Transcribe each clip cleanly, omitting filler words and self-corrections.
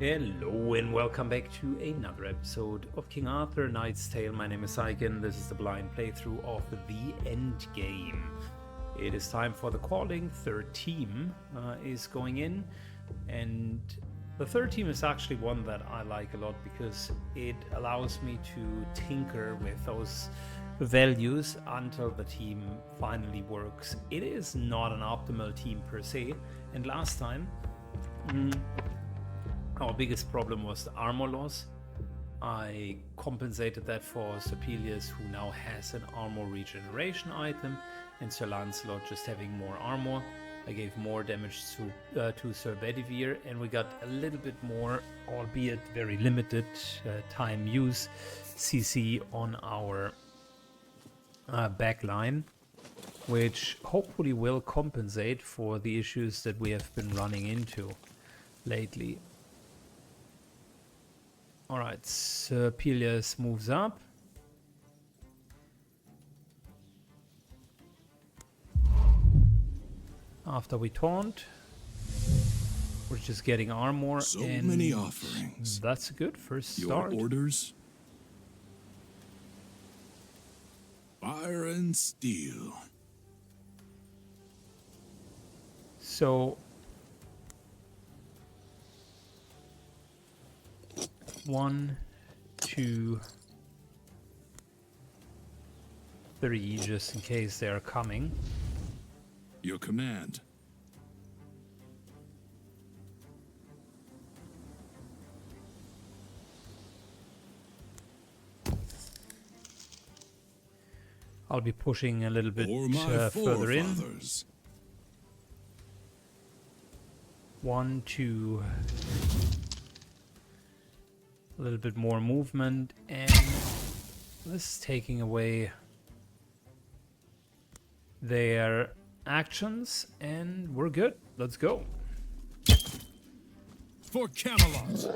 Hello and welcome back to another episode of King Arthur Knight's Tale. My name is Aiken. This is the blind playthrough of the Endgame. It is time for the calling. Third team is going in, and the third team is actually one that I like a lot because it allows me to tinker with those values until the team finally works. It is not an optimal team per se, and last time our biggest problem was the armor loss. I compensated that for Sir Pelias, who now has an armor regeneration item, and Sir Lancelot just having more armor. I gave more damage to Sir Bedivere, and we got a little bit more, albeit very limited, time use CC on our backline, which hopefully will compensate for the issues that we have been running into lately. Alright, Sir Pelias moves up. After we taunt, we're just getting armor. So and many offerings. That's a good first start. Your orders? Fire and steel. So 1, 2, 3, just in case they are coming. Your command. I'll be pushing a little bit For my further in. forefathers. 1, 2. A little bit more movement, and this is taking away their actions, and we're good. Let's go. For Camelot.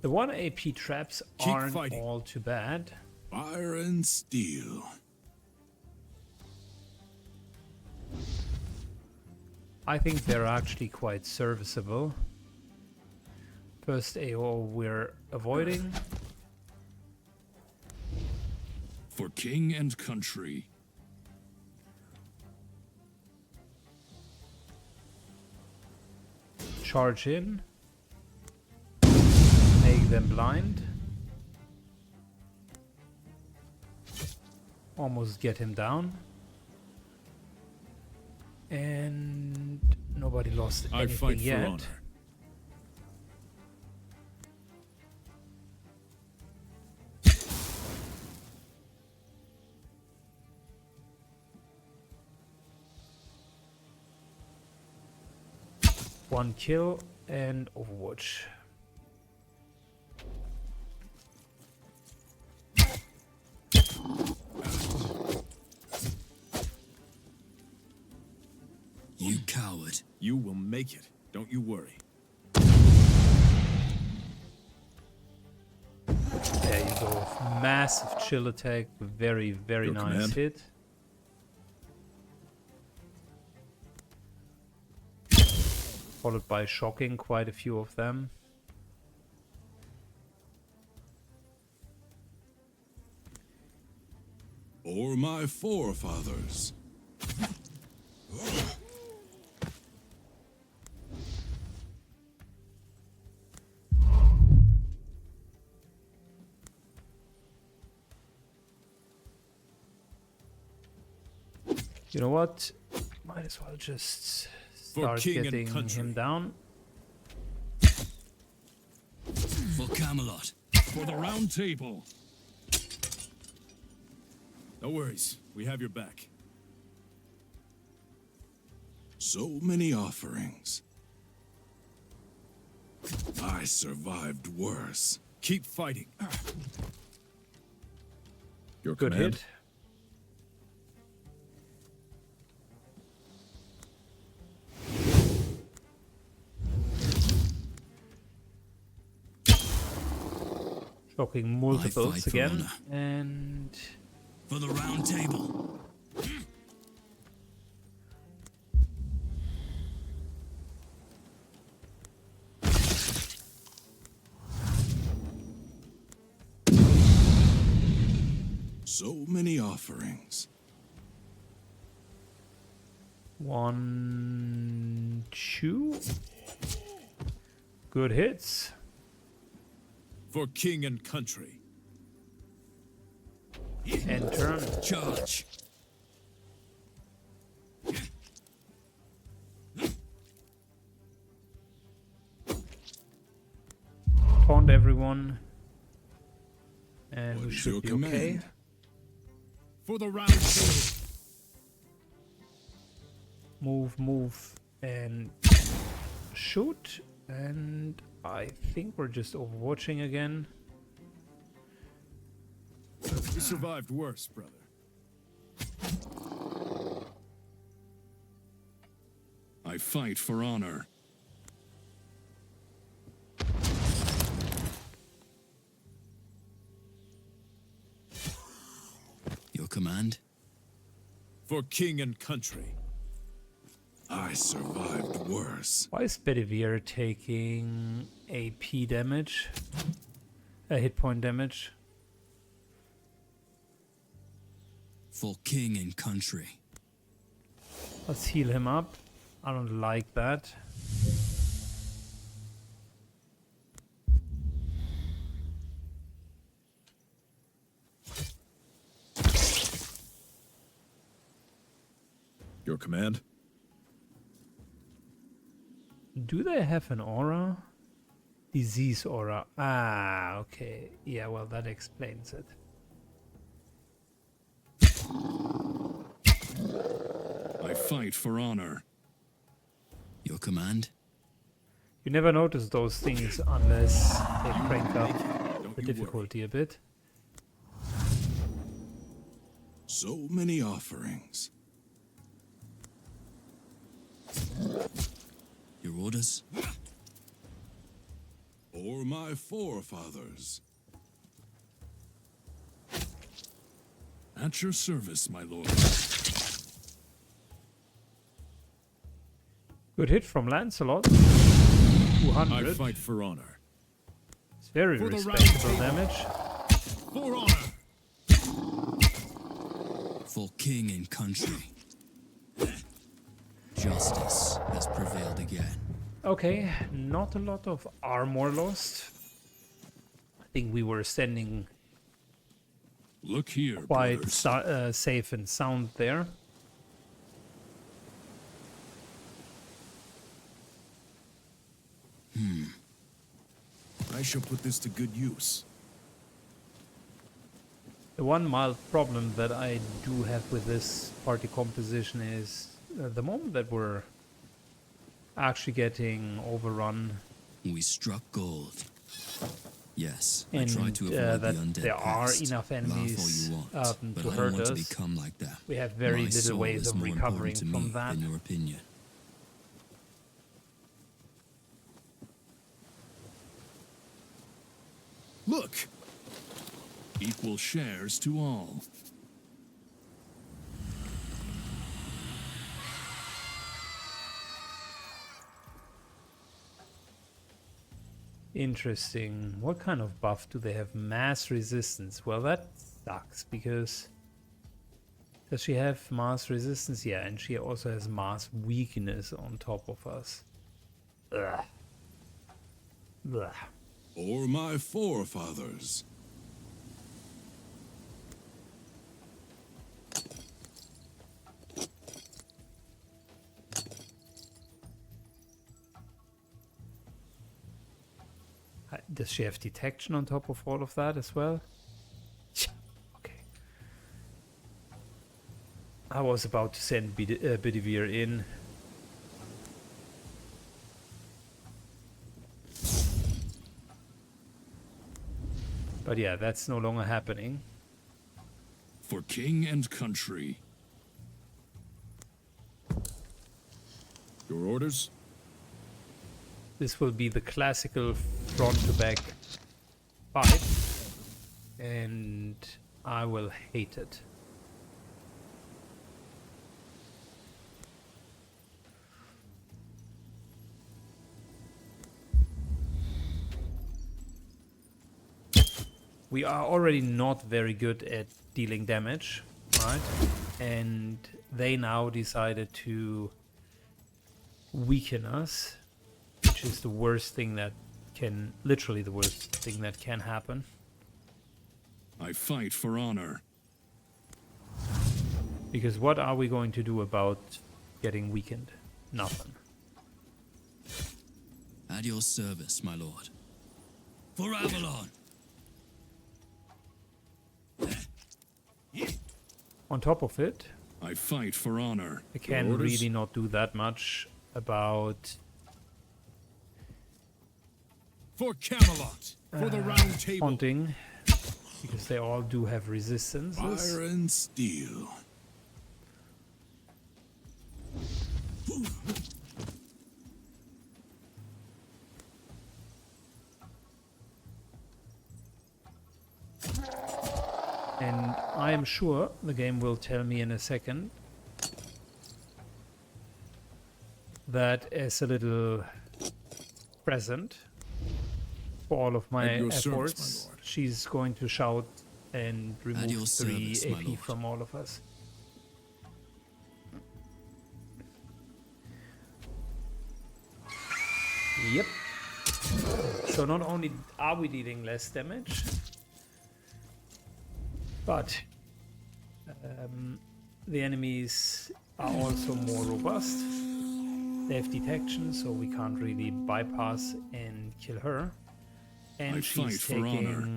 The 1 AP traps aren't all too bad. Fire and steel. I think they're actually quite serviceable. First AO we're avoiding. For king and country. Charge in. Make them blind. Almost get him down. And nobody lost anything yet. Honor. One kill and Overwatch. You coward. You will make it. Don't you worry. There you go. Massive chill attack. Very, very Your nice command. hit. Followed by shocking quite a few of them. For my forefathers. You know what? Might as well just start getting him down. For Camelot. For the round table. No worries. We have your back. So many offerings. I survived worse. Keep fighting. Your Good command. hit. Blocking multiples fight for again. honor. And For the round table. So many offerings. 1, 2. Good hits. For king and country. End turn. Charge. Taunt everyone. And What we is should your be command? okay. For the round table. Move, and shoot. And I think we're just overwatching again. You survived worse, brother. I fight for honor. Your command? For king and country. I survived worse. Why is Bedivere taking AP damage? Hit point damage. For king and country. Let's heal him up. I don't like that. Your command? Do they have an aura? Disease aura. Ah, okay. Yeah, well, that explains it. I fight for honor. Your command? You never notice those things unless they crank up Don't the you difficulty a bit. So many offerings. Your orders? For my forefathers. At your service, my lord. Good hit from Lancelot. I 200. fight for honor. It's very For the round respectable table. damage. For honor. For king and country. Justice has prevailed again. Okay, not a lot of armor lost. I think we were standing Look here, quite brothers. safe and sound there. I shall put this to good use. The one mild problem that I do have with this party composition is the moment that we're actually getting overrun We struck gold. Yes, and I tried to avoid that the undead there are past. enough Laugh all enemies you want, but to I hurt don't want us. to become like that. We have very My little soul ways is of more recovering important to from me that. than your opinion. Look! Equal shares to all. Interesting. What kind of buff do they have? Mass resistance. Well, that sucks because does she have mass resistance? Yeah, and she also has mass weakness on top of us. Ugh. Ugh. For my forefathers. Does she have detection on top of all of that as well? Okay. I was about to send Bedivere in. But yeah, that's no longer happening. For king and country. Your orders? This will be the classical front to back fight. and I will hate it. We are already not very good at dealing damage, right? And they now decided to weaken us, which is the worst thing that can, literally the worst thing that can happen. I fight for honor. Because what are we going to do about getting weakened? Nothing. At your service, my lord. For Avalon! On top of it, I fight for honor. I can really not do that much about For Camelot. For the round table. haunting, because they all do have resistances. Fire and steel. And I am sure the game will tell me in a second that as a little present for all of my At your service, efforts, my lord. she's going to shout and remove your 3 service, my AP lord. from all of us. Yep. So not only are we dealing less damage, but the enemies are also more robust. They have detection, so we can't really bypass and kill her. And I fight she's for taking honor.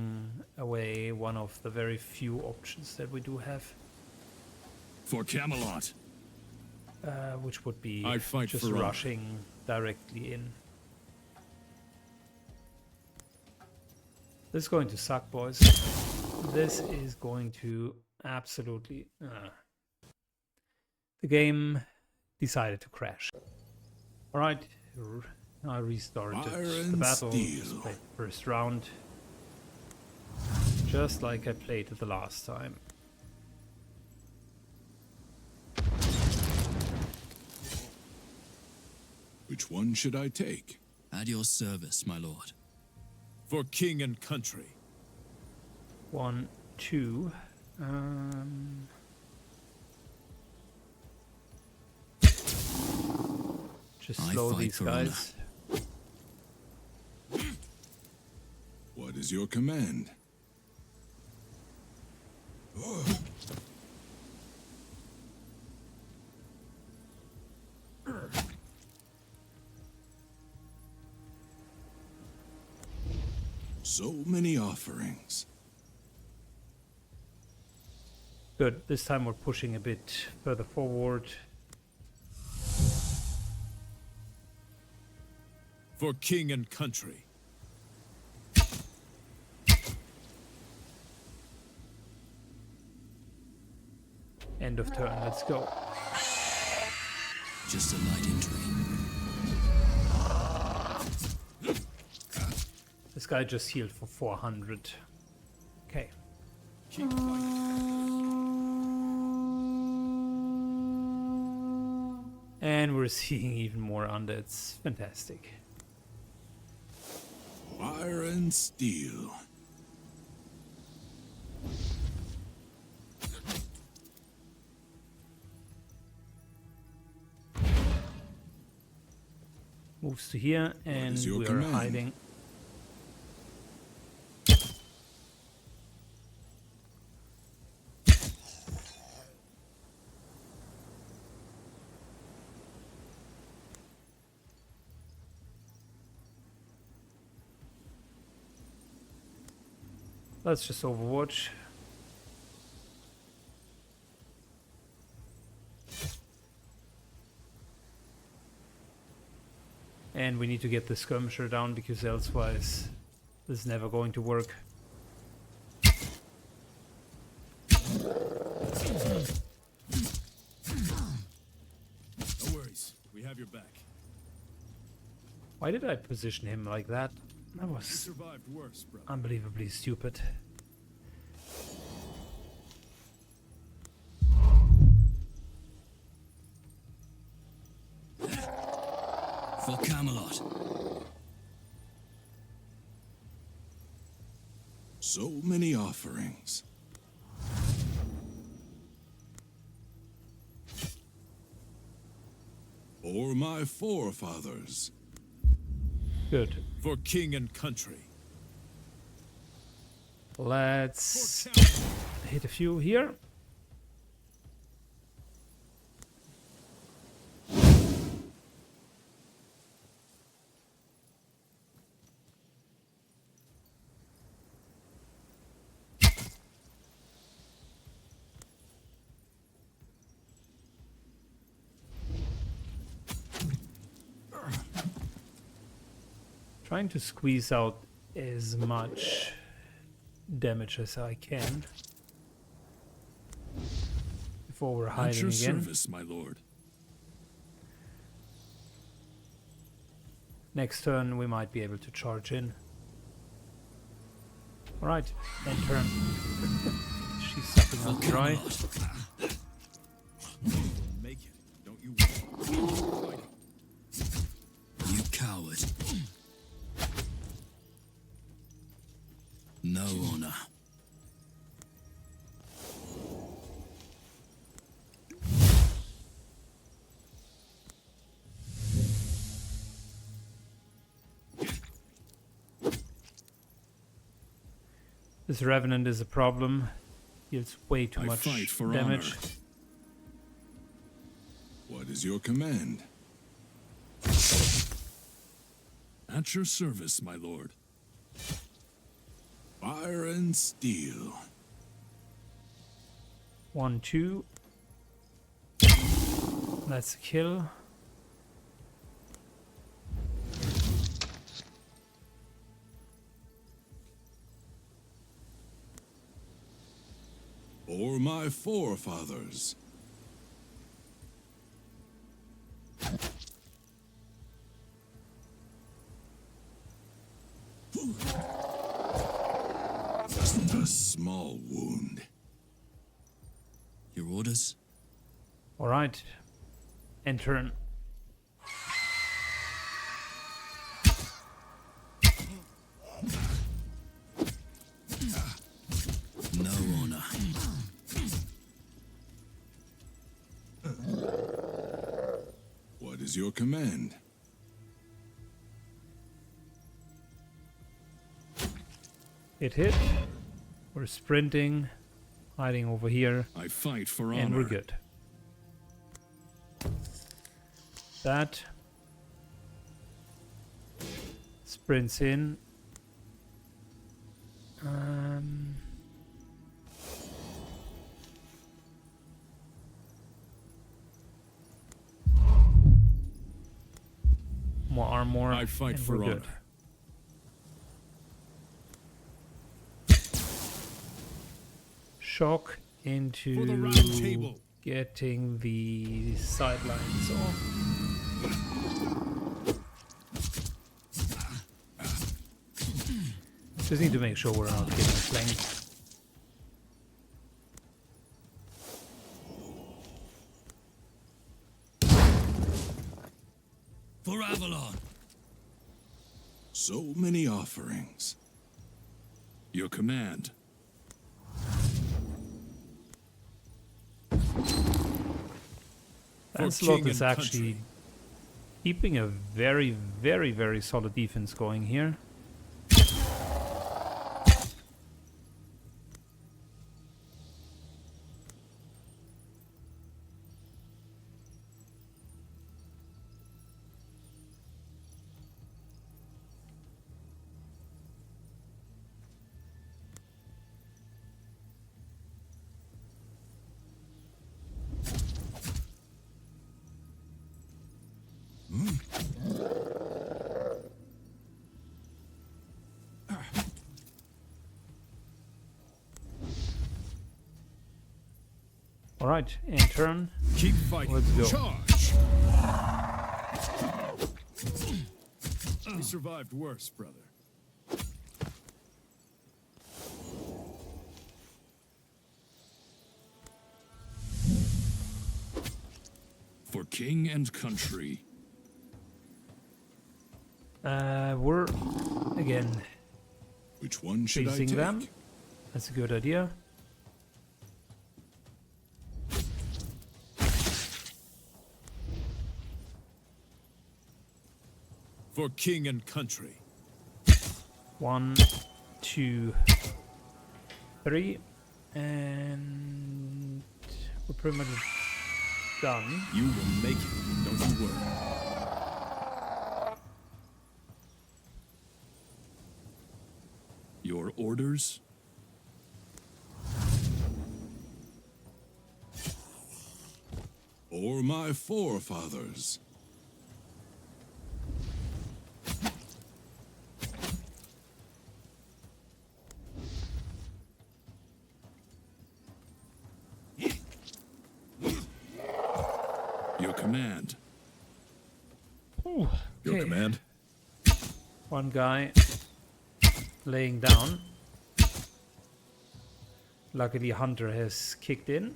away one of the very few options that we do have, For Camelot. which would be I fight just for honor. rushing directly in. This is going to suck, boys. This is going to absolutely... The game decided to crash. Alright, I restarted Fire the and battle. steel. Just played the first round. Just like I played it the last time. Which one should I take? At your service, my lord. For king and country. 1, 2. Just I slow fight these for honor. guys. What is your command? So many offerings. Good. This time we're pushing a bit further forward. For king and country. End of turn. Let's go. Just a light injury. This guy just healed for 400. Okay. Keep fighting. And we're seeing even more undeads. Fantastic. Fire and steel. Moves to here, and is your we are command? hiding. Let's just overwatch. And we need to get the skirmisher down because otherwise this is never going to work. No worries. We have your back. Why did I position him like that? That You was survived worse, bro. unbelievably stupid. For Camelot. So many offerings. For my forefathers. Good. For king and country. Let's hit a few here. Trying to squeeze out as much damage as I can before we're At hiding your again. service, my lord. Next turn we might be able to charge in. Alright, end turn. She's sucking For up dry. Camelot. Make it, don't you worry. You coward. No honor. This Revenant is a problem. Deals way too I much fight for damage. honor. What is your command? At your service, my lord. Fire and steel. 1, 2. That's a kill. For my forefathers. Just a small wound. Your orders? Alright. End turn. No honor. What is your command? It hit. We're sprinting, hiding over here, I fight for and honor. we're good. That sprints in. More armor. I fight and for we're honor. good. Shock into For the round table. getting the sidelines off. Just need to make sure we're not getting flanked. For Avalon. So many offerings. Your command. Lancelot king is and actually country. keeping a very, very, very solid defense going here. Alright, in turn. Keep fighting. Let's go. Charge. We survived worse, brother. For king and country. We're again Which one should I chasing take? them. That's a good idea. For king and country. 1, 2, 3, and we're pretty much done. You will make it, don't you worry. Your orders? Or my forefathers? Your command. Ooh, Your okay. command. One guy laying down. Luckily Hunter has kicked in,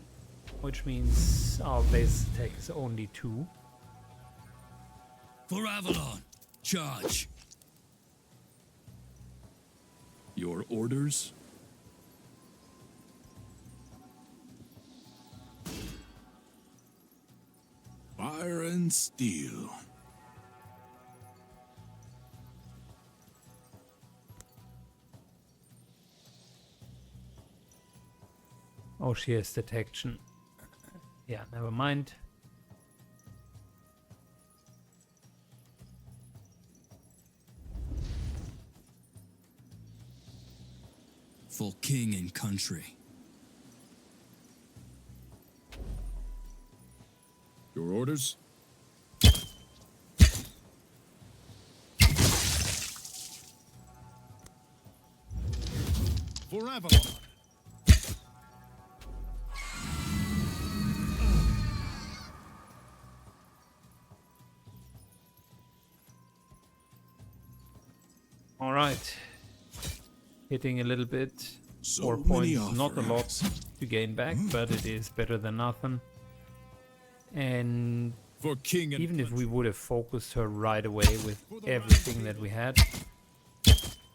which means our base attack is only 2. For Avalon. Charge. Your orders? Fire and steel. Oh, she has detection. Yeah, never mind. For king and country. Your orders? For Avalon. All right. Hitting a little bit. So 4 many points, not a lot offerings. to gain back, but it is better than nothing. And For king and even if we country. would have focused her right away with everything that we had,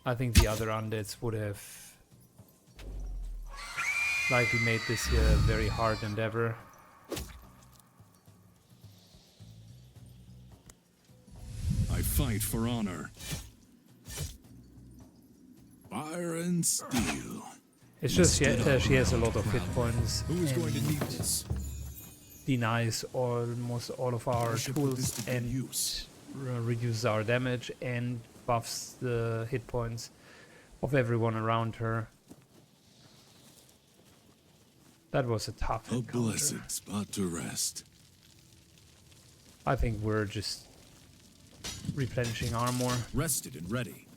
I think the other undeads would have likely made this here a very hard endeavor. I fight for honor. Fire and steel. It's just she has a lot of hit points Who is going to and need this? denies almost all of our I should put this tools to good and use. reduces our damage and buffs the hit points of everyone around her. That was a tough A encounter. blessed spot to rest. I think we're just replenishing armor. Rested and ready.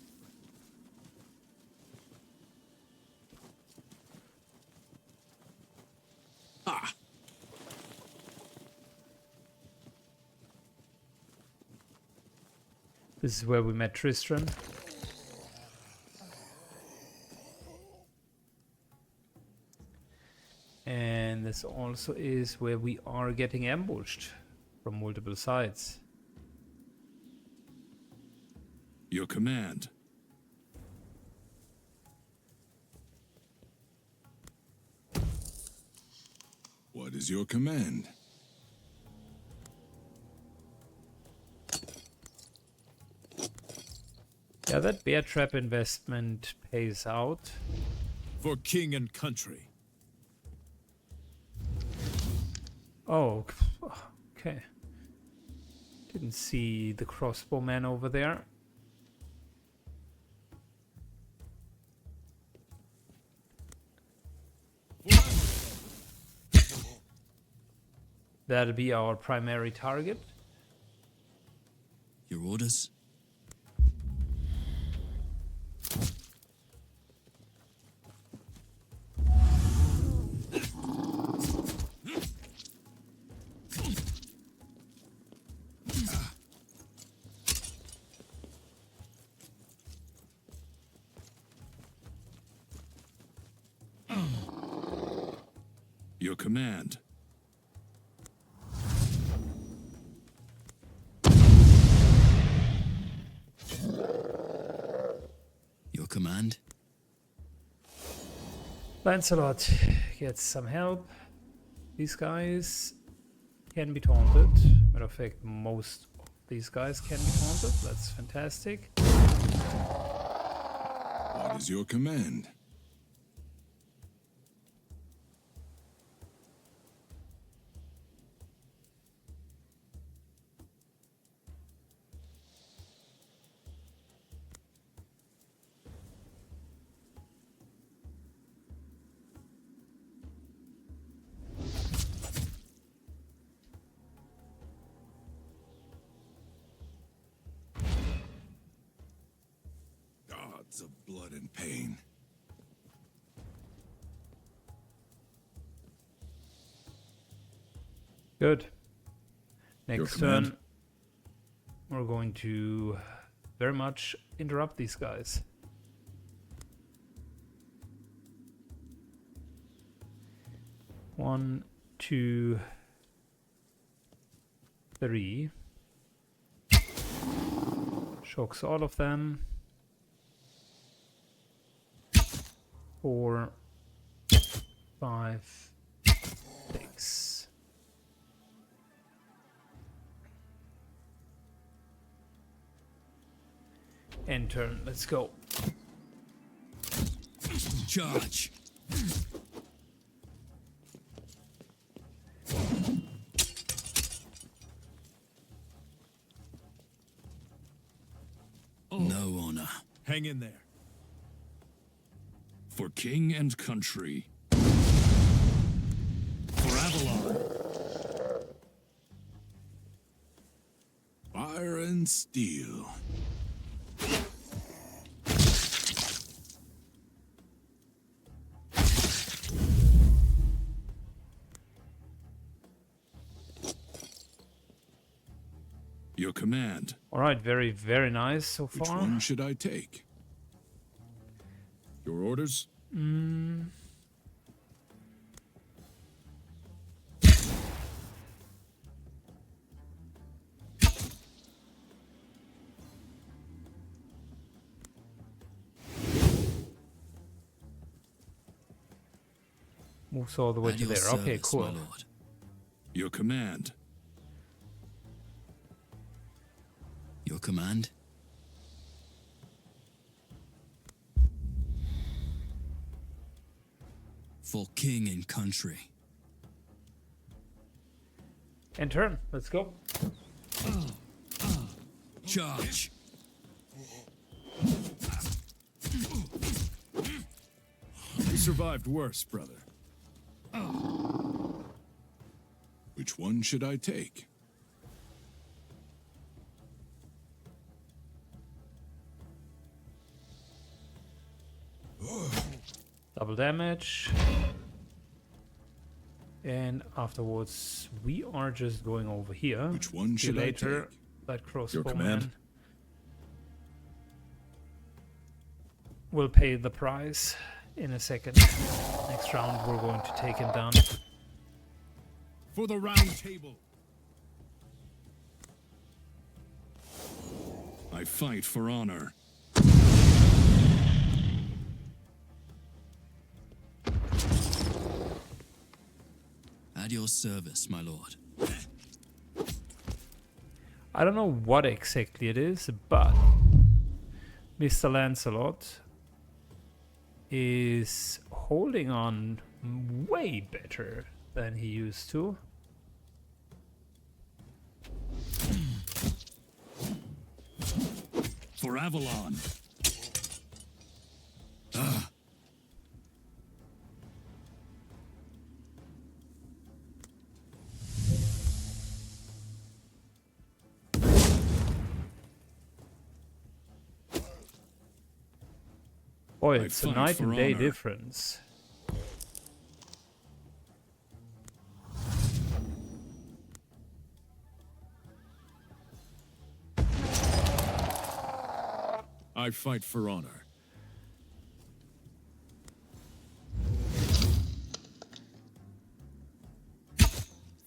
Ah! This is where we met Tristram. And this also is where we are getting ambushed from multiple sides. Your command. What is your command? Yeah, that bear trap investment pays out. For king and country. Oh, okay. Didn't see the crossbowman over there. That'll be our primary target. Your orders? Your command. Lancelot gets some help. These guys can be taunted. Matter of fact, most of these guys can be taunted. That's fantastic. What is your command? Gods of blood and pain. Good. Next command. turn, we're going to very much interrupt these guys. One, two, three. Shocks all of them. 4, 5, 6. End turn. Let's go. Charge. No honor. Hang in there. For king and country. For Avalon. Fire and steel. Your command. All right, very, very nice so Which far. one should I take? Your orders? Moves all the way At to your there. Okay, service, cool. my lord. Your command. Your command. For king and country. End turn. Let's go. Charge. You survived worse, brother. Which one should I take? Double damage. And afterwards, we are just going over here. Which one See you should I later, take? that Your command? crossbowman will pay the price in a second. Next round, we're going to take him down. For the round table. I fight for honor. At your service, my lord. I don't know what exactly it is, but Mr. Lancelot is holding on way better than he used to. For Avalon. Boy, I it's a fight night for and day honor. difference. I fight for honor.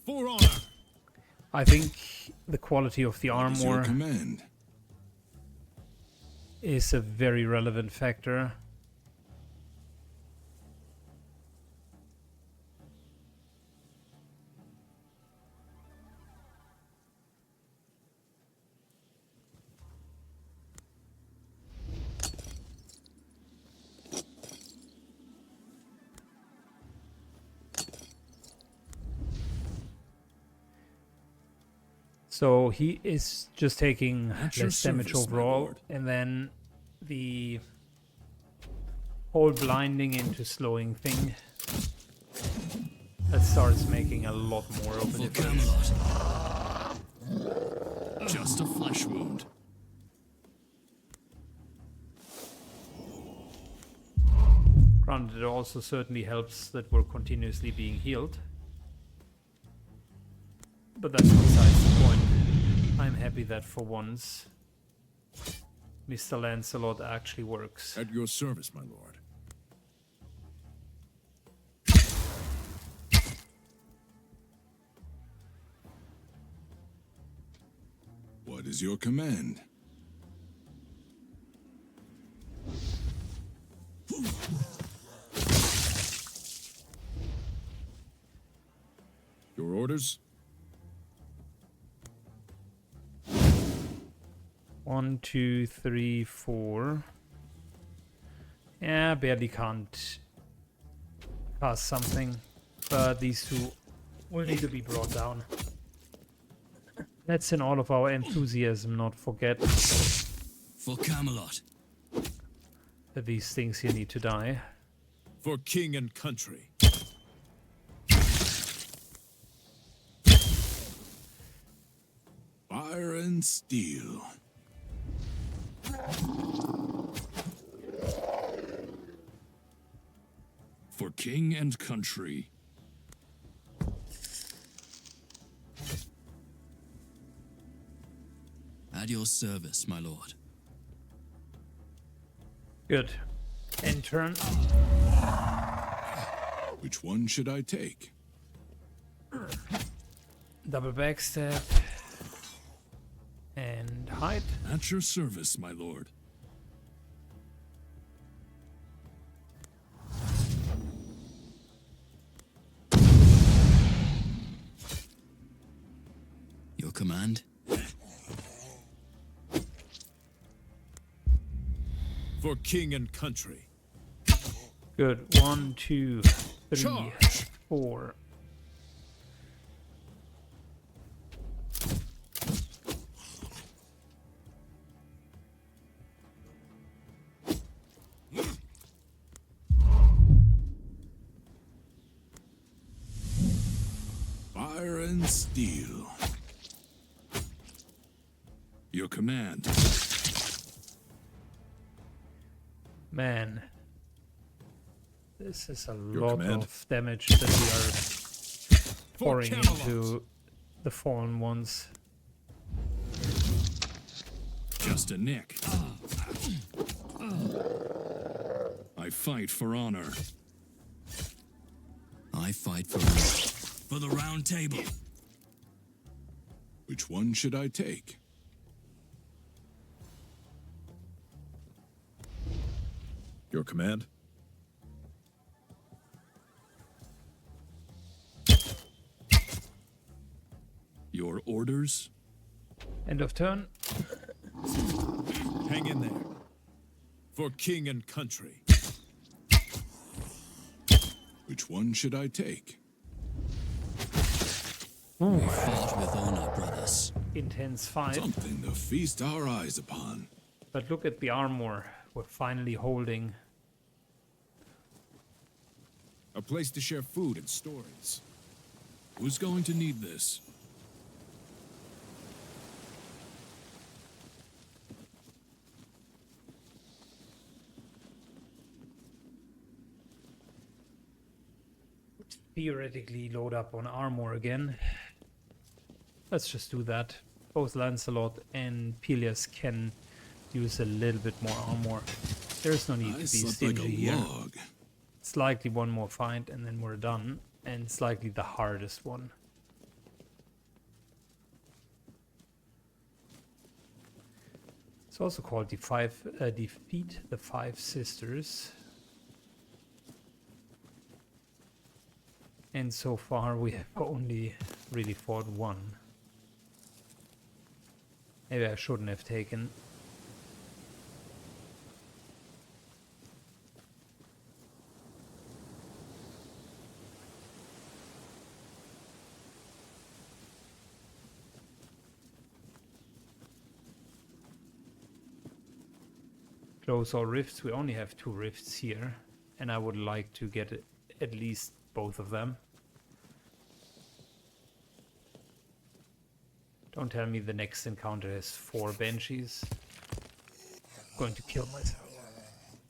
For honor. I think the quality of the What is your armor command? is a very relevant factor. So he is just taking At your less damage service, my overall, lord. and then the whole blinding into slowing thing that starts making a lot more of a For difference. Camelot. Just a flesh wound. Granted, it also certainly helps that we're continuously being healed. But that's besides the point. I'm happy that for once, Mr. Lancelot actually works. At your service, my lord. What is your command? Your orders? 1, 2, 3, 4. Yeah, barely can't cast something, but these two will need to be brought down. Let's in all of our enthusiasm not forget For Camelot. that these things here need to die. For king and country. Fire and steel. For king and country. At your service, my lord. Good. End turn. Which one should I take? Double backstab. And hide. At your service, my lord. Your command? For king and country. Good. 1, 2, 3, Charge. 4. Fire and steel. Your command. Man. This is a Your lot command. of damage that we are pouring Camelot. into the fallen ones. Just a nick. I fight for honor. I fight for honor. For the round table. Which one should I take? Your command? Your orders? End of turn. Hang in there. For king and country. Which one should I take? Fought with honor, brothers. Intense fight. Something to feast our eyes upon. But look at the armor we're finally holding. A place to share food and stories. Who's going to need this? Theoretically load up on armor again. Let's just do that. Both Lancelot and Pelias can use a little bit more armor. There's no need to be slept like stingy a here. log. It's likely one more fight and then we're done. And it's likely the hardest one. It's also called Defeat the Five Sisters. And so far we have only really fought one. Maybe I shouldn't have taken. close all rifts. We only have 2 rifts here, and I would like to get at least both of them. Don't tell me the next encounter has 4 banshees. I'm going to kill myself.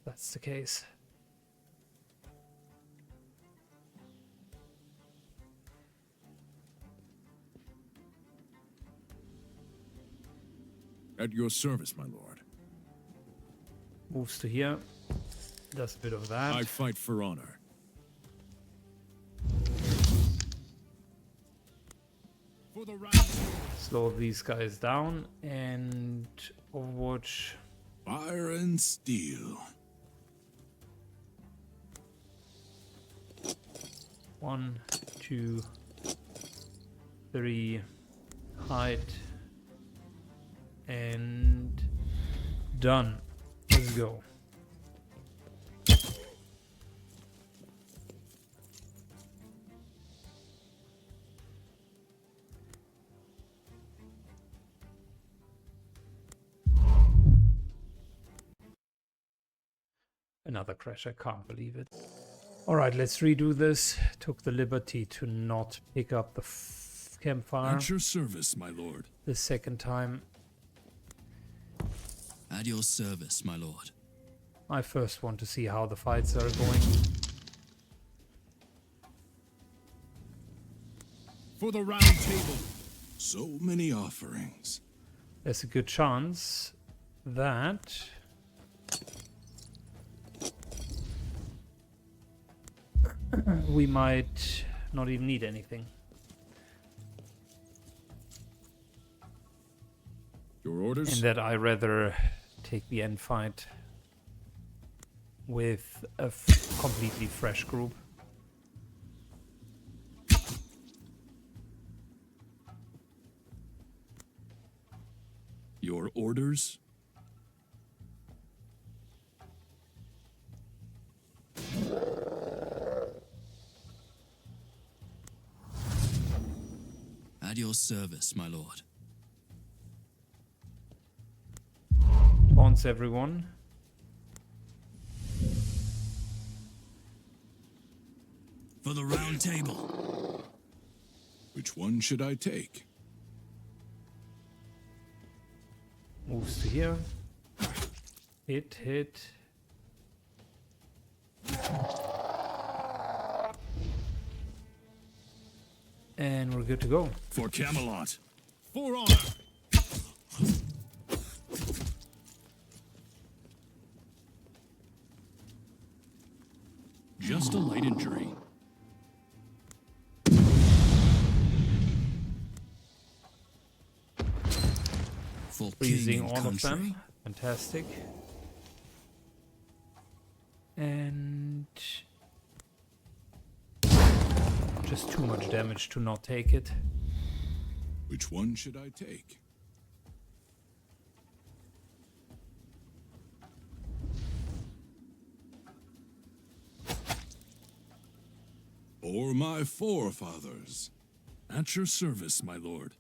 That's the case. At your service, my lord. Moves to here. Does a bit of that. I fight for honor. For the round. Slow these guys down and Overwatch. Fire and steel. 1, 2, 3. Hide. And done. Let's go. Another crash, I can't believe it. Alright, let's redo this. Took the liberty to not pick up the campfire At your service, my lord. the second time. At your service, my lord. I first want to see how the fights are going. For the round table. So many offerings. There's a good chance that we might not even need anything. Your orders? And that I rather take the end fight with a completely fresh group. Your orders? At your service, my lord. Taunts everyone. For the round table. Which one should I take? Moves to here. Hit, hit. And we're good to go. For Camelot. For honor. Just a light injury. For Freezing king and all of country. them. Fantastic. And just too much damage to not take it. Which one should I take? For my forefathers. At your service, my lord.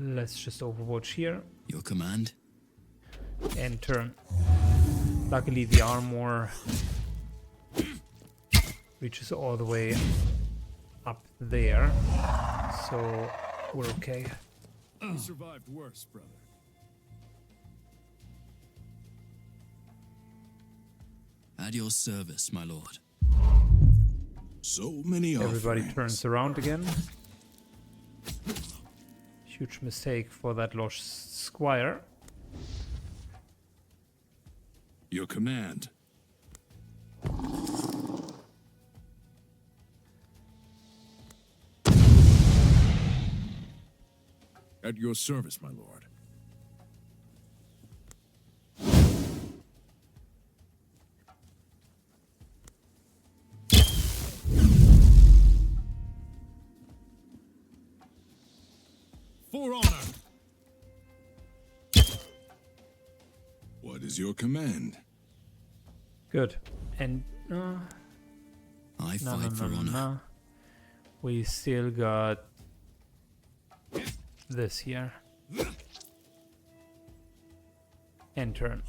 Let's just overwatch here Your command. and turn. Luckily the armor reaches all the way up there, so we're okay. You survived worse, brother. At your service, my lord. So many Everybody offerings. turns around again. Huge mistake for that lost squire. Your command. At your service, my lord. For honor. is your command? Good. And I no, fight for honor. no. We still got this here. End turn.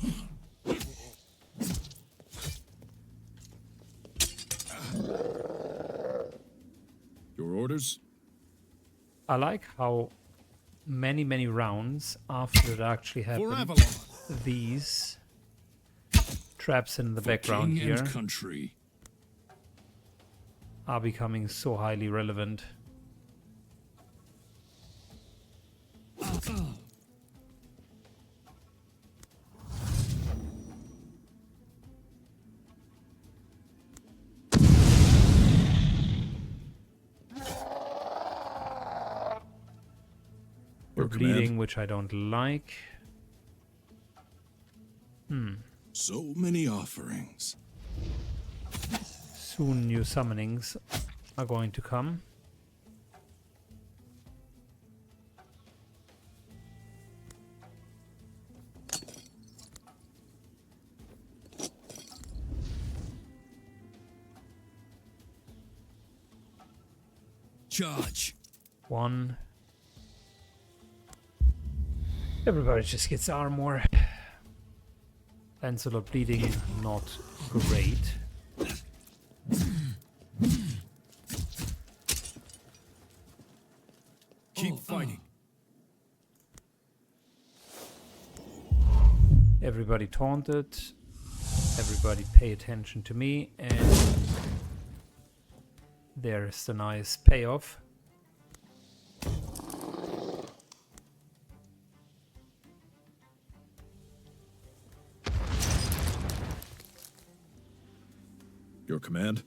Your orders? I like how many rounds after it actually For happened, Avalon. these traps in the For background king here and country. are becoming so highly relevant. We're Your command? bleeding, which I don't like. So many offerings. Soon new summonings are going to come. Charge. One. Everybody just gets armor. Lancelot bleeding, not great. Keep fighting. Everybody taunted. Everybody pay attention to me. And there's the nice payoff. Your command?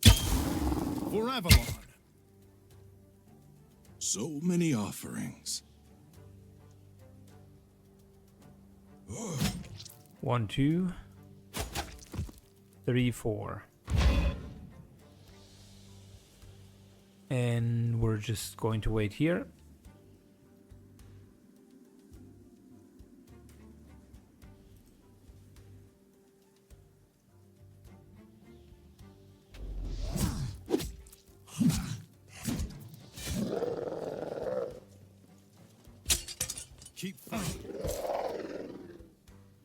For Avalon. So many offerings. 1, 2, 3, 4. And we're just going to wait here. Keep fighting.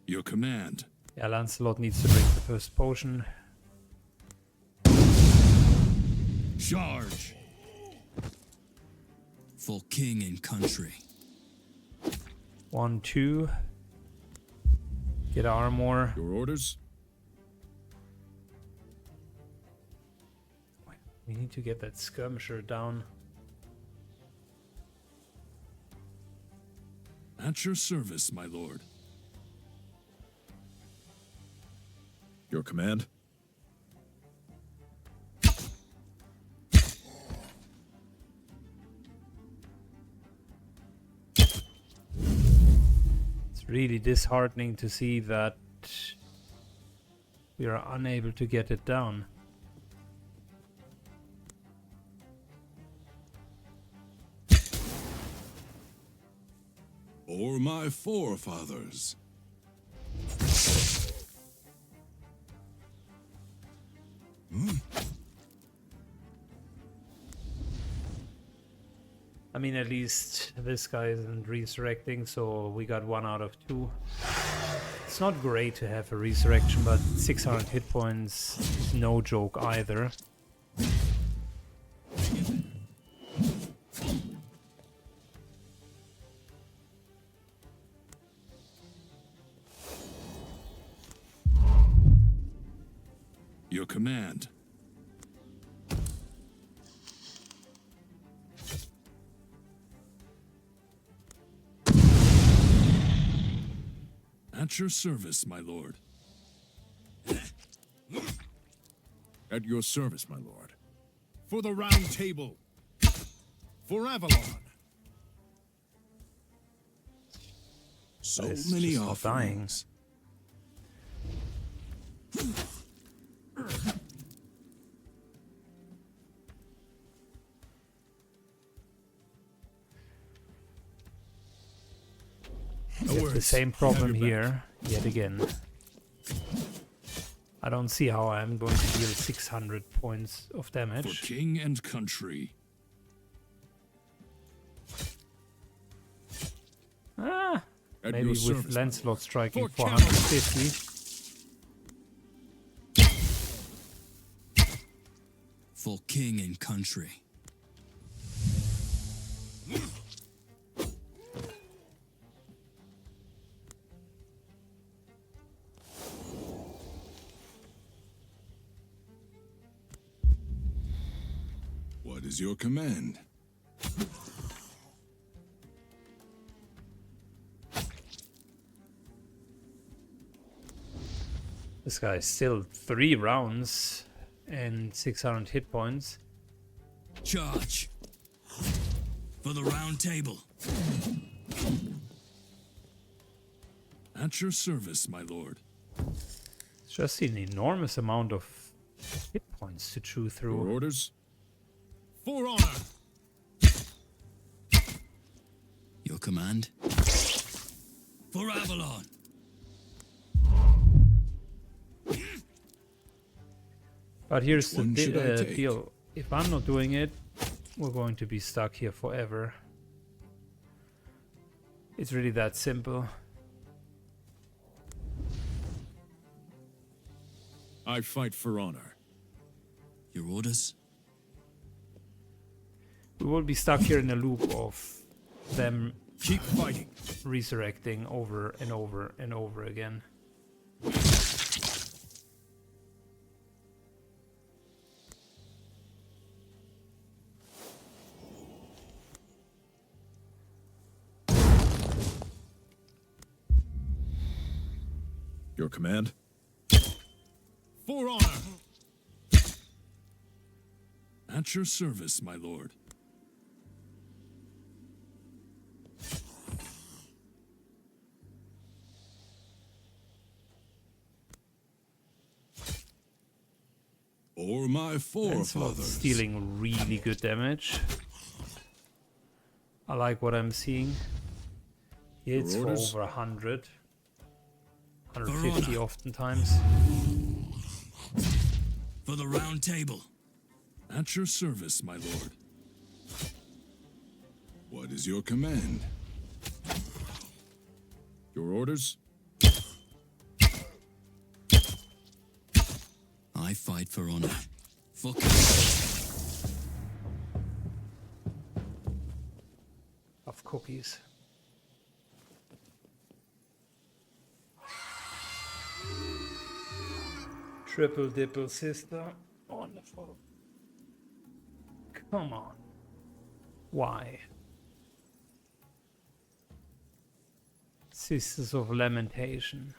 Your command. Yeah, Lancelot needs to drink the first potion. Charge. For king and country. 1, 2. Get armor. Your orders? We need to get that skirmisher down. At your service, my lord. Your command? It's really disheartening to see that we are unable to get it down. Or my forefathers. I mean, at least this guy isn't resurrecting, so we got 1 out of 2. It's not great to have a resurrection, but 600 hit points is no joke either. Your command. At your service, my lord. At your service, my lord. For the round table. For Avalon. So That is many just not dying. offerings. We have the worries. same I have problem your back. here, yet again. I don't see how I'm going to deal 600 points of For damage. king and country. Ah, At maybe your with service, my Lancelot lord. striking For Camelot. 450. For king and country. What is your command? This guy is still 3 rounds and 600 hit points. Charge. For the round table. At your service, my lord. It's just an enormous amount of hit points to chew Your through. orders? For honor! Your command. For Avalon. But here's the one should I take? deal. If I'm not doing it, we're going to be stuck here forever. It's really that simple. I fight for honor. Your orders. We will be stuck here in a loop of them Keep fighting. resurrecting over and over and over again. Your command? For honor! At your service, my lord. Or my Lancelot's forefathers. stealing really good damage. I like what I'm seeing. He hits Your for orders? over 100. For 150 honor. oftentimes. For the round table. At your service, my lord. What is your command? Your orders? I fight for honor. For Of cookies. Triple dipple sister. Wonderful. Come on. Why? Sisters of Lamentation.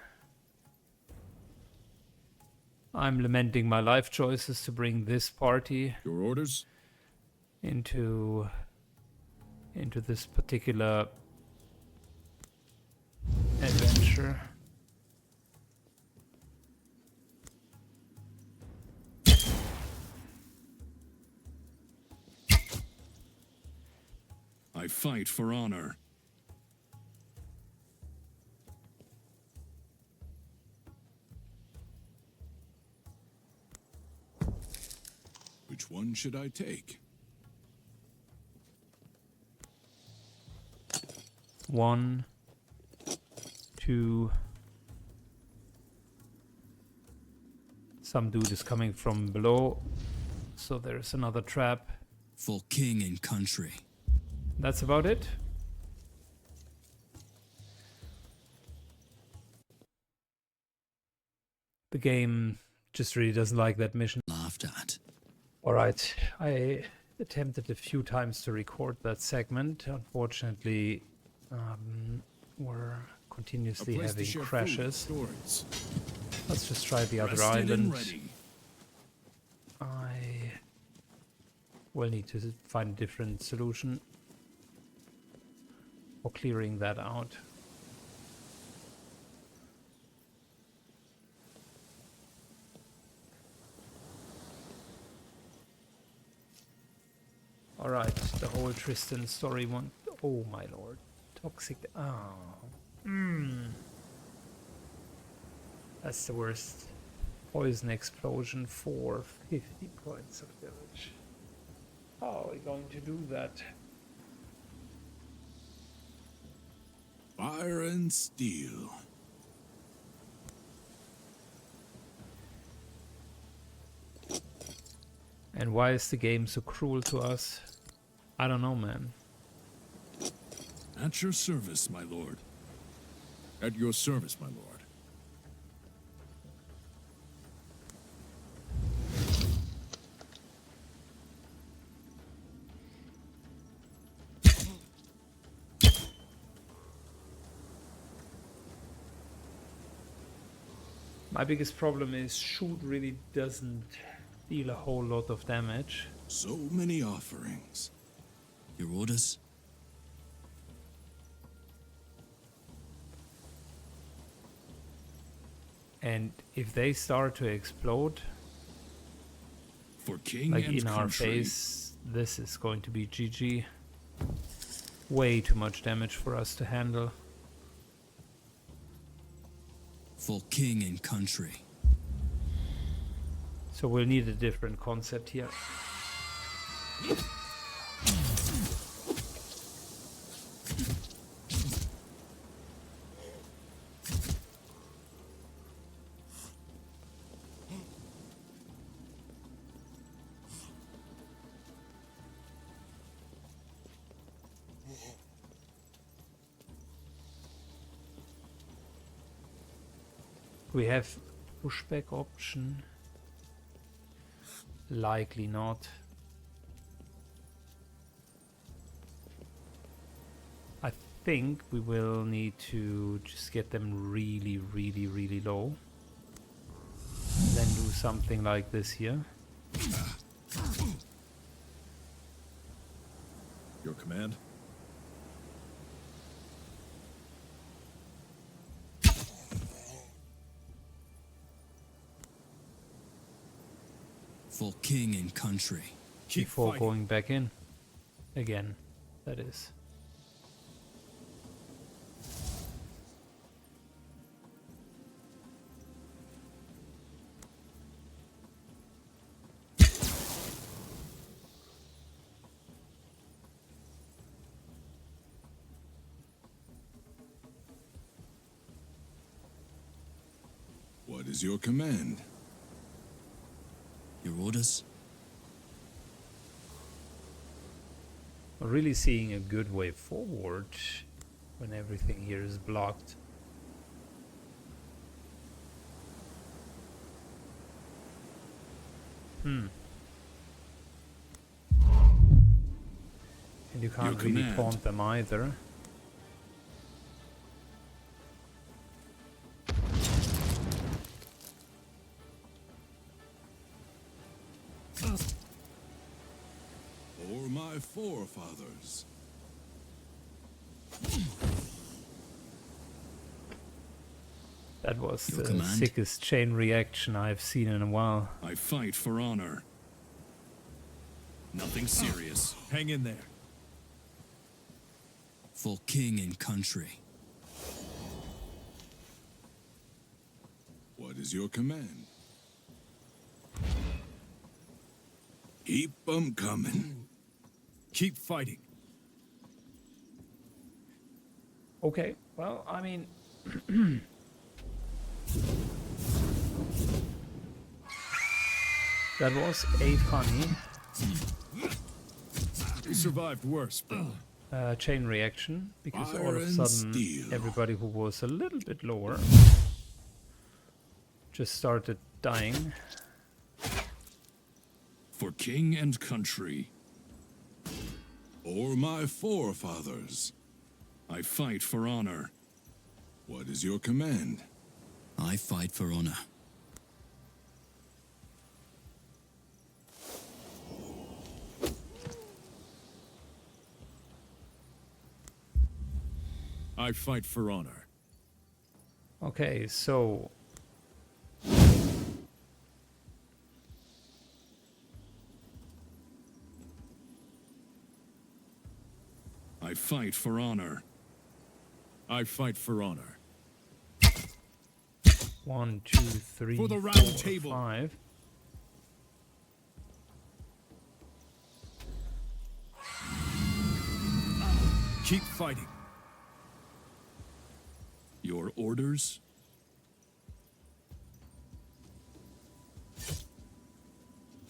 I'm lamenting my life choices to bring this party Your orders? into this particular adventure. I fight for honor. Which one should I take? One, two. Some dude is coming from below, so there's another trap. For king and country. That's about it. The game just really doesn't like that mission. Laughed at. Alright, I attempted a few times to record that segment. Unfortunately, we're continuously A place to having share food and crashes. stories. Let's just try the other Rested and island. ready. I will need to find a different solution for clearing that out. Alright, the whole Tristan story one. Oh my lord. Toxic. Oh. That's the worst. Poison explosion for 50 points of damage. How are we going to do that? Fire and steel. And why is the game so cruel to us? I don't know, man. At your service, my lord. At your service, my lord. My biggest problem is shoot really doesn't deal a whole lot of damage. So many offerings. Your orders? And if they start to explode, For king like and in our country. face, this is going to be GG. Way too much damage for us to handle. For king and country. So we'll need a different concept here. We have pushback option. Likely not. I think we will need to just get them really, really, really low. Then do something like this here. Your command? For king and country. Keep Before fighting. going back in. Again, that is. What is your command? Your orders? We're really seeing a good way forward when everything here is blocked. And you can't really command. taunt them either. For my forefathers. That was Your the command? sickest chain reaction I've seen in a while. I fight for honor. Nothing serious. Hang in there. For king and country. What is your command? Keep 'em coming. Keep fighting. Okay, well, I mean... that was a funny You survived worse, bro. chain reaction, because all of Fire a and sudden steel. everybody who was a little bit lower just started dying. For king and country. Or my forefathers. I fight for honor. What is your command? I fight for honor. I fight for honor. Okay, so... I fight for honor. I fight for honor. 1, 2, 3, For the 4, round table. 5. Keep fighting. Your orders?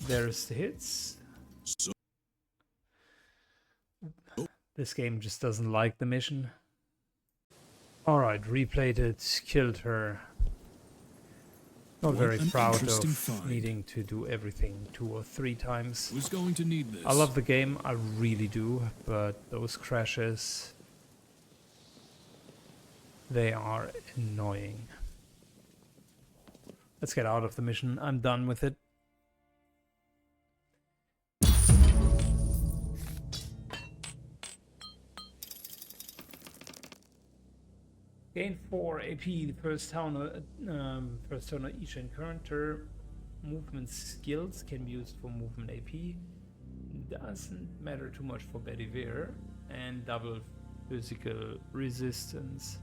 There's the hits. So This game just doesn't like the mission. Alright, replayed it, killed her. Not What very an proud interesting of find. needing to do everything 2 or 3 times. who's going to need this? I love the game, I really do, but those crashes, they are annoying. Let's get out of the mission, I'm done with it. Gain 4 AP, the first turn of each encounter. Movement skills can be used for movement AP. Doesn't matter too much for Bedivere. And double physical resistance.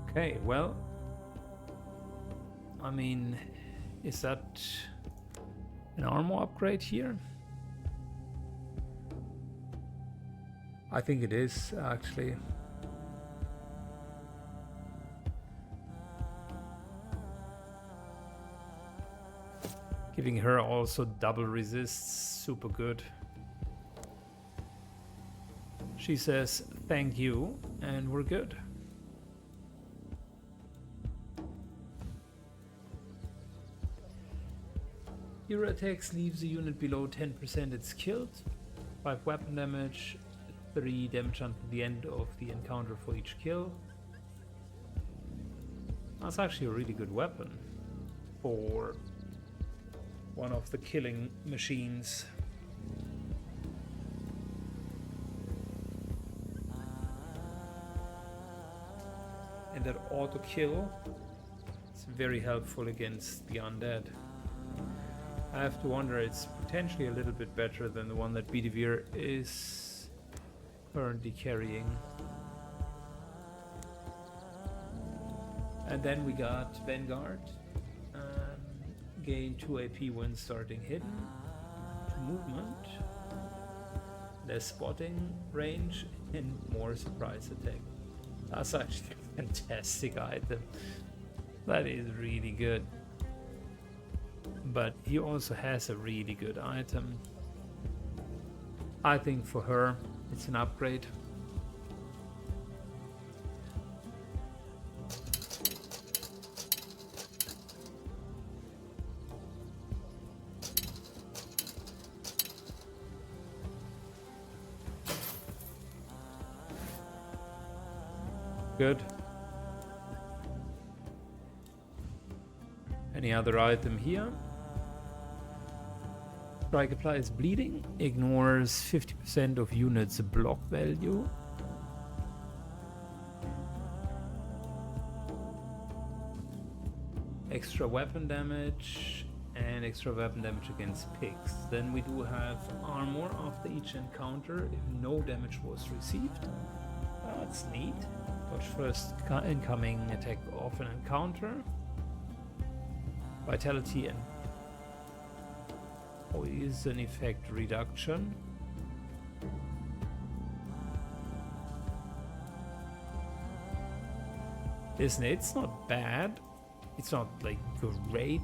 Okay, well, I mean, is that an armor upgrade here? I think it is, actually. Giving her also double resists, super good. She says thank you, and we're good. Your attacks leaves a unit below 10% it's killed. 5 weapon damage, 3 damage until the end of the encounter for each kill. That's actually a really good weapon for one of the killing machines. And that auto kill is very helpful against the undead. I have to wonder, it's potentially a little bit better than the one that Bedivere is currently carrying. And then we got Vanguard. Gain 2 AP when starting hidden. 2 movement. Less spotting range and more surprise attack. That's actually a fantastic item. That is really good. But he also has a really good item. I think for her it's an upgrade. Good. Any other item here? Strike applies bleeding, ignores 50% of units block value. Extra weapon damage and extra weapon damage against pigs. Then we do have armor after each encounter if no damage was received. That's neat. Dodge first incoming attack of an encounter. Vitality and poison effect reduction. Listen, it's not bad. It's not like great,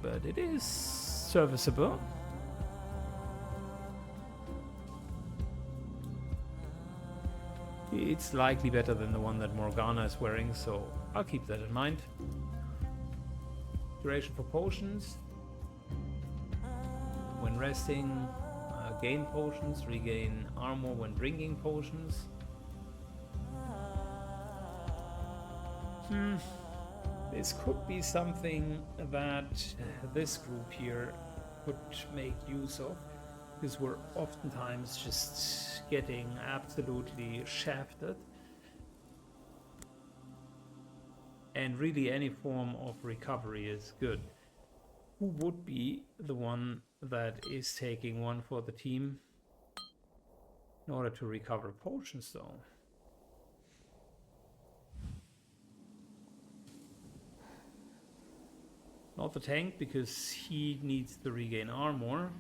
but it is serviceable. It's likely better than the one that Morgana is wearing, so I'll keep that in mind. Duration for potions. When resting, gain potions, regain armor when drinking potions. This could be something that this group here could make use of, because we're oftentimes just getting absolutely shafted. And really any form of recovery is good. Who would be the one that is taking one for the team in order to recover potions though? Not the tank, because he needs to regain armor.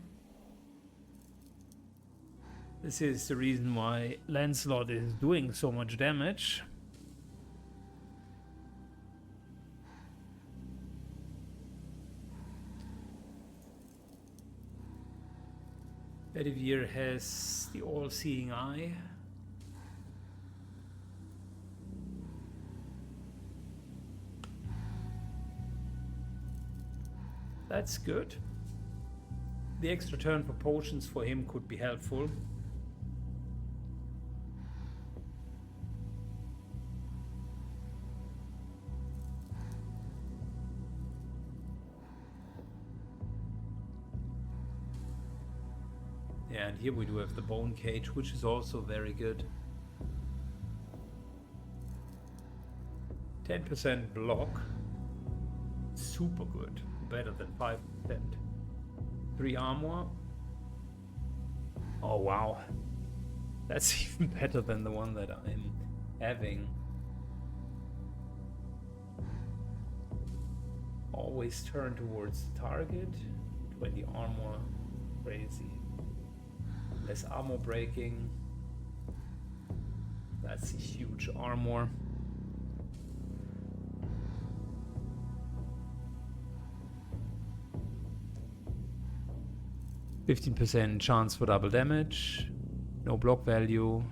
This is the reason why Lancelot is doing so much damage. Bedivere has the all-seeing eye. That's good. The extra turn for potions for him could be helpful. Yeah, and here we do have the bone cage, which is also very good. 10% block. Super good. Better than 5%. 3 armor. Oh wow. That's even better than the one that I'm having. Always turn towards the target. 20 armor. Crazy. Less armor breaking. That's a huge armor. %15 chance for double damage. No block value.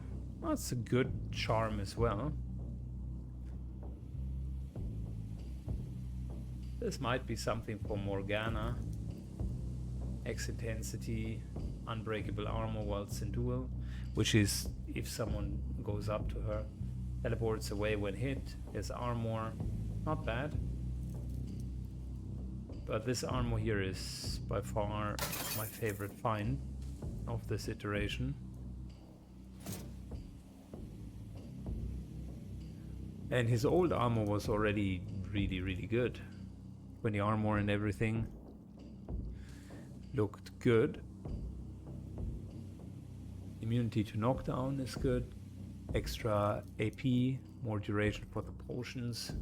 That's a good charm as well. This might be something for Morgana. X intensity, unbreakable armor whilst in duel, which is if someone goes up to her, teleports away when hit, has armor, not bad. But this armor here is by far my favorite find of this iteration. And his old armor was already really good. When the armor and everything looked good. Immunity to knockdown is good. Extra AP, more duration for the potions.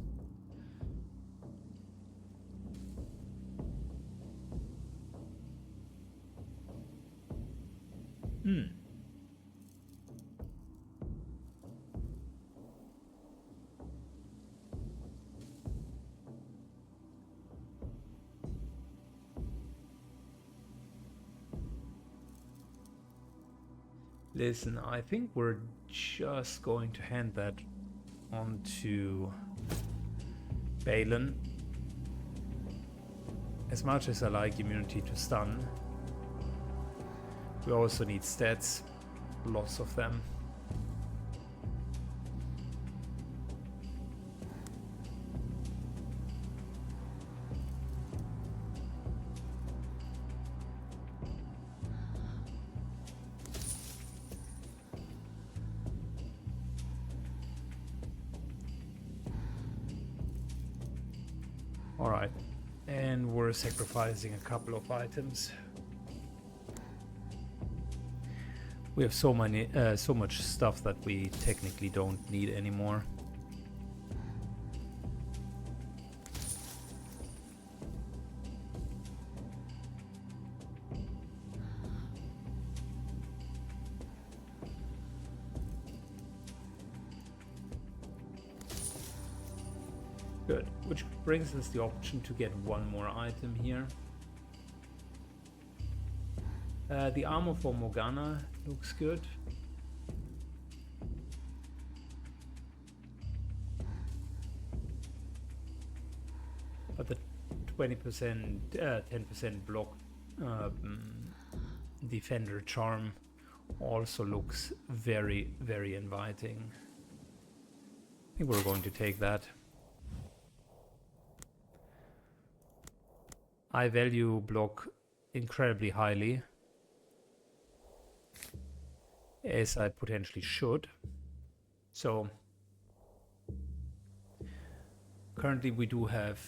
Listen, I think we're just going to hand that on to Balin. As much as I like immunity to stun, we also need stats, lots of them. Alright, and we're sacrificing a couple of items. We have so much stuff that we technically don't need anymore. Good, which brings us the option to get one more item here. The armor for Morgana looks good. But the 20%, 10% block defender charm also looks very inviting. I think we're going to take that. I value block incredibly highly, as I potentially should. So Currently we do have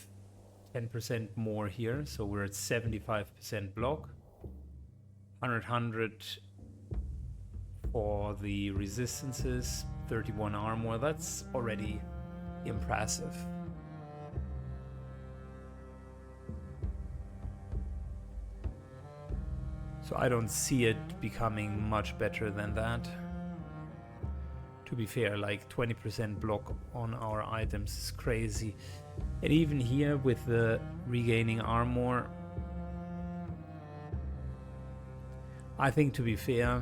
10% more here, so we're at 75% block. 100 for the resistances, 31 armor, that's already impressive. So I don't see it becoming much better than that. To be fair, like 20% block on our items is crazy. And even here with the regaining armor, I think to be fair,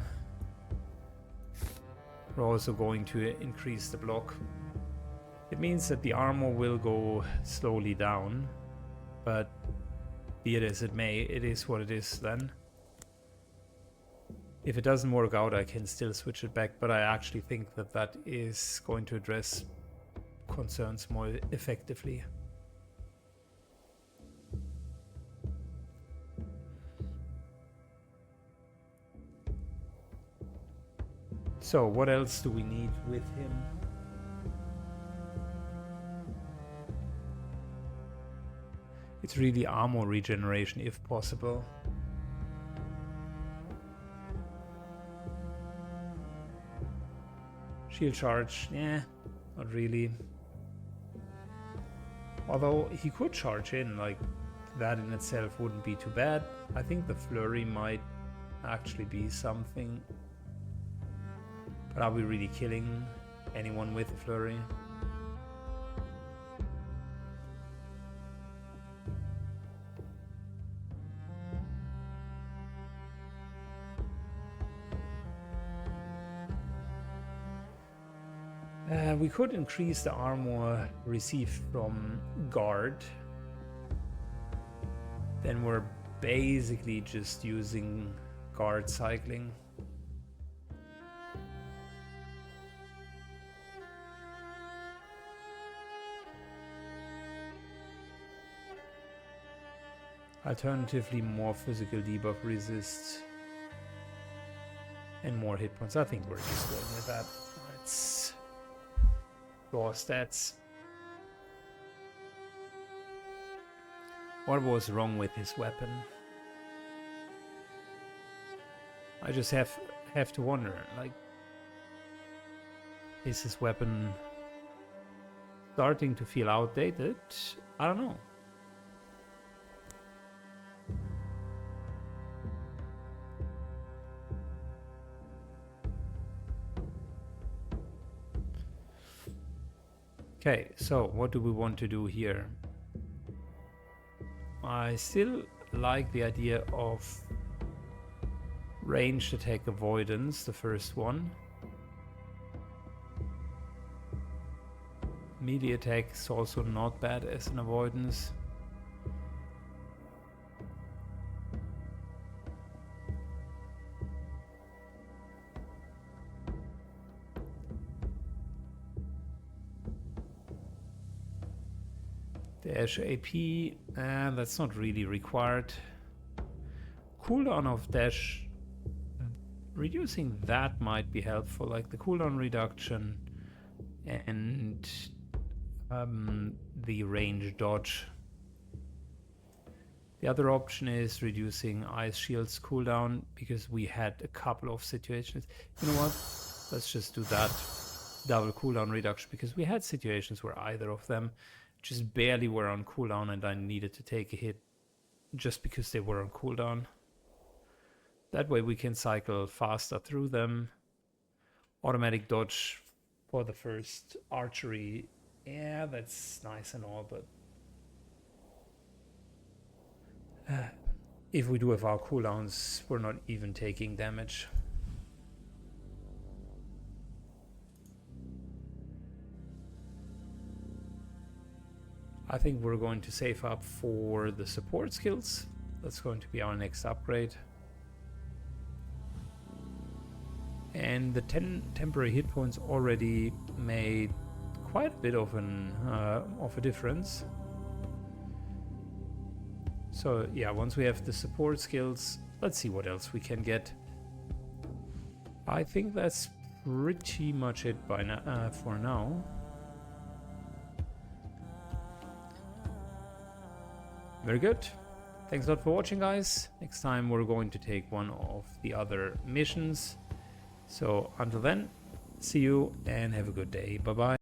we're also going to increase the block. It means that the armor will go slowly down, but be it as it may, it is what it is then. If it doesn't work out, I can still switch it back, but I actually think that that is going to address concerns more effectively. So, what else do we need with him? It's really armor regeneration if possible. Shield charge, yeah, not really. Although he could charge in, like that in itself wouldn't be too bad. I think the flurry might actually be something. But are we really killing anyone with a flurry? We could increase the armor received from guard. Then we're basically just using guard cycling. Alternatively, more physical debuff resist and more hit points. I think we're just going with that. Let's raw stats. What was wrong with his weapon? I just have to wonder, like, is his weapon starting to feel outdated? I don't know. Okay, so what do we want to do here? I still like the idea of ranged attack avoidance, the first one. Melee attack is also not bad as an avoidance. Dash AP, that's not really required. Cooldown of dash, reducing that might be helpful, like the cooldown reduction and the range dodge. The other option is reducing ice shield's cooldown, because we had a couple of situations. You know what? Let's just do that double cooldown reduction, because we had situations where either of them just barely were on cooldown and I needed to take a hit just because they were on cooldown. That way we can cycle faster through them. Automatic dodge for the first archery. Yeah, that's nice and all, but if we do have our cooldowns, we're not even taking damage. I think we're going to save up for the support skills. That's going to be our next upgrade. And the 10 temporary hit points already made quite a bit of a difference. So yeah, once we have the support skills, let's see what else we can get. I think that's pretty much it by for now. Very good. Thanks a lot for watching, guys. Next time we're going to take one of the other missions. So until then, see you and have a good day. Bye bye.